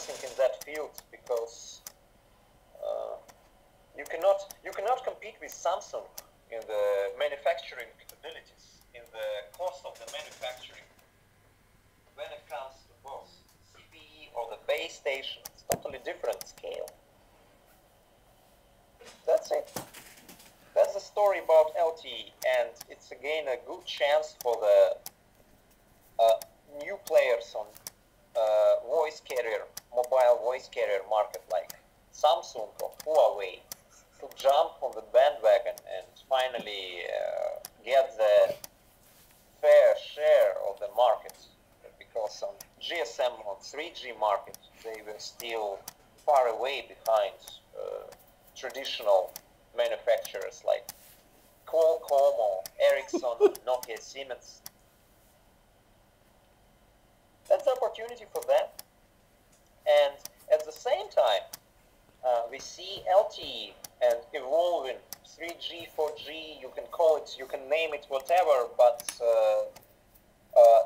advancing in that field because you cannot compete with Samsung in the manufacturing capabilities, in the cost of the manufacturing. When it comes to both CPE or the base station, it's totally different scale. That's it. That's the story about LTE, and it's again a good chance for the new players on mobile voice carrier market like Samsung or Huawei to jump on the bandwagon and finally get the fair share of the market, because on GSM, on 3G market, they were still far away behind traditional manufacturers like Qualcomm or Ericsson, Nokia, Siemens. That's the opportunity for them. And at the same time, we see LTE and evolving 3G, 4G, you can call it, you can name it whatever, but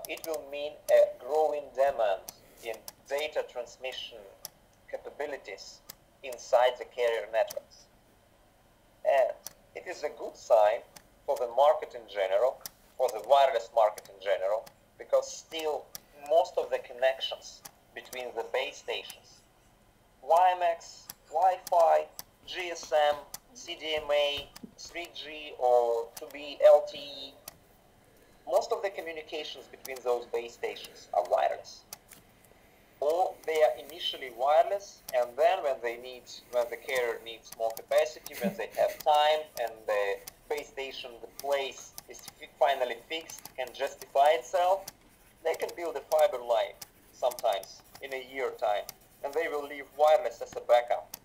it will mean a growing demand in data transmission capabilities inside the carrier networks. And it is a good sign for the market in general, for the wireless market in general, because still most of the connections between the base stations, wimax, Wi-Fi, GSM, CDMA, 3G or to be LTE, most of the communications between those base stations are wireless. Or they are initially wireless, and then when the carrier needs more capacity, when they have time and the base station, the place is finally fixed and justify itself, they can build a fiber line sometimes in a year time, and they will leave wireless as a backup.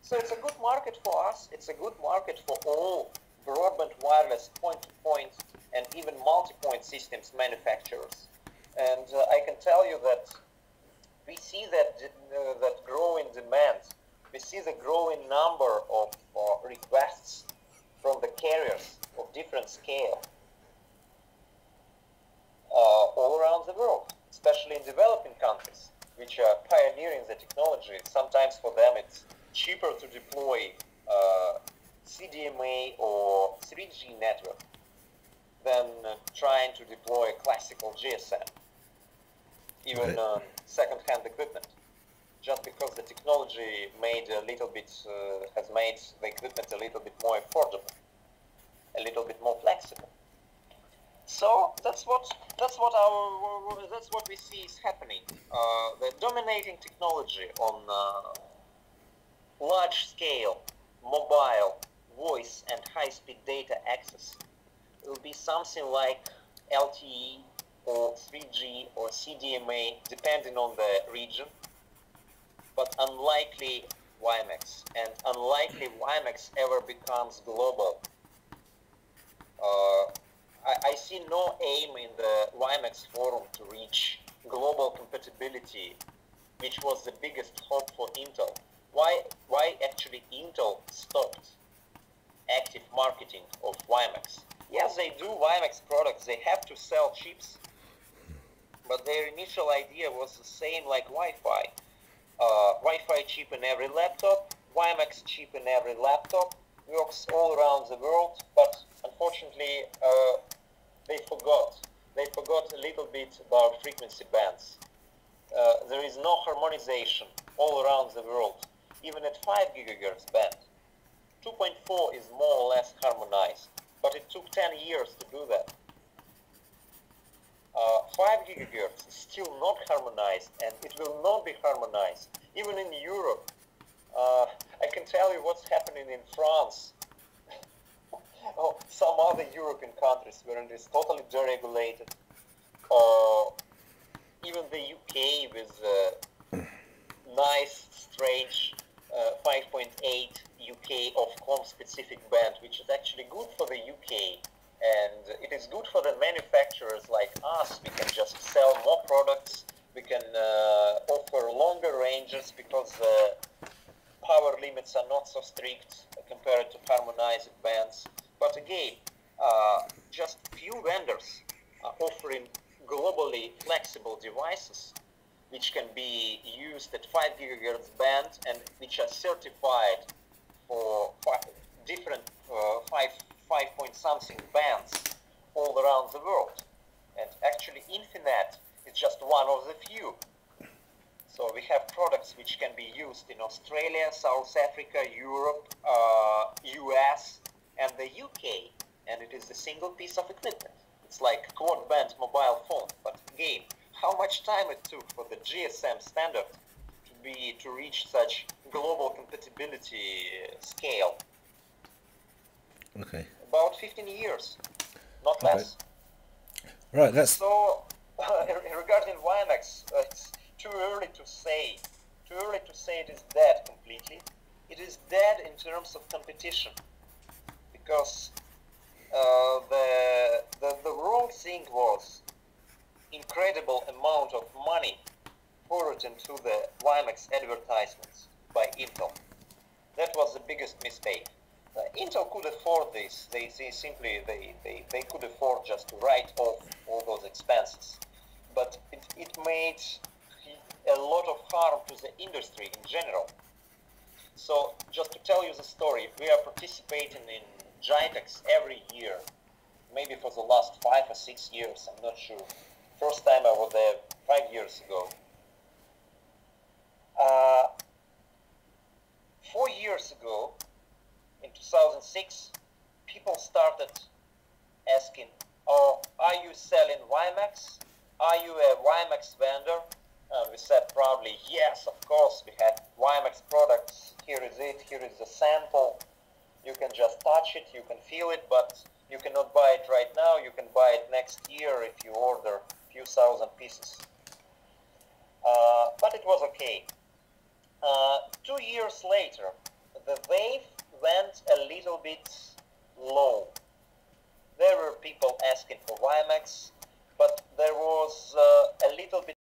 So it's a good market for us, it's a good market for all broadband wireless point-to-point and even multi-point systems manufacturers. And I can tell you that we see that growing demand, we see the growing number of requests from the carriers of different scale all around the world, especially in developing countries, which are pioneering the technology. Sometimes for them it's cheaper to deploy CDMA or 3G network than trying to deploy classical GSM, even second-hand equipment, just because the technology has made the equipment a little bit more affordable, a little bit more flexible. So that's what we see is happening. The dominating technology on large-scale mobile voice and high-speed data access will be something like LTE or 3G or CDMA, depending on the region, but unlikely WiMAX, and unlikely WiMAX ever becomes global. I see no aim in the WiMAX forum to reach global compatibility, which was the biggest hope for Intel. Why actually Intel stopped active marketing of WiMAX? Yes, they do WiMAX products, they have to sell chips, but their initial idea was the same like Wi-Fi. Wi-Fi chip in every laptop, WiMAX chip in every laptop, works all around the world, but unfortunately they forgot a little bit about frequency bands. There is no harmonization all around the world, even at 5 GHz band. 2.4 is more or less harmonized, but it took 10 years to do that. 5 GHz is still not harmonized, and it will not be harmonized. Even in Europe, I can tell you what's happening in France, or some other European countries where it is totally deregulated, or even the UK with nice, strange 5.8 UK Ofcom specific band, which is actually good for the UK, and it is good for the manufacturers like us. We can just sell more products, we can offer longer ranges because power limits are not so strict compared to harmonized bands. But again, just few vendors are offering globally flexible devices which can be used at 5 gigahertz band and which are certified for different 5 point something bands all around the world. And actually Infinet is just one of the few. So we have products which can be used in Australia, South Africa, Europe, US, and the UK. And it is a single piece of equipment. It's like quad-band mobile phone. But again, how much time it took for the GSM standard to reach such global compatibility scale? Okay. About 15 years, not less. Right, that's... So, regarding wimax, it's too early to say. Too early to say it is dead completely. It is dead in terms of competition, because the wrong thing was incredible amount of money poured into the wimax advertisements by Intel. That was the biggest mistake. Intel could afford this. They simply could afford just to write off all those expenses. But it made a lot of harm to the industry in general. So just to tell you the story, we are participating in GITEX every year, maybe for the last 5 or 6 years, I'm not sure. First time I was there 5 years ago. 4 years ago, in 2006, people started asking, oh, are you selling wimax? Are you a wimax vendor? And we said proudly, yes, of course, we have wimax products. Here is it, here is the sample. You can just touch it, you can feel it, but you cannot buy it right now. You can buy it next year if you order a few thousand pieces. But it was okay. 2 years later, the wave went a little bit low. There were people asking for wimax, but there was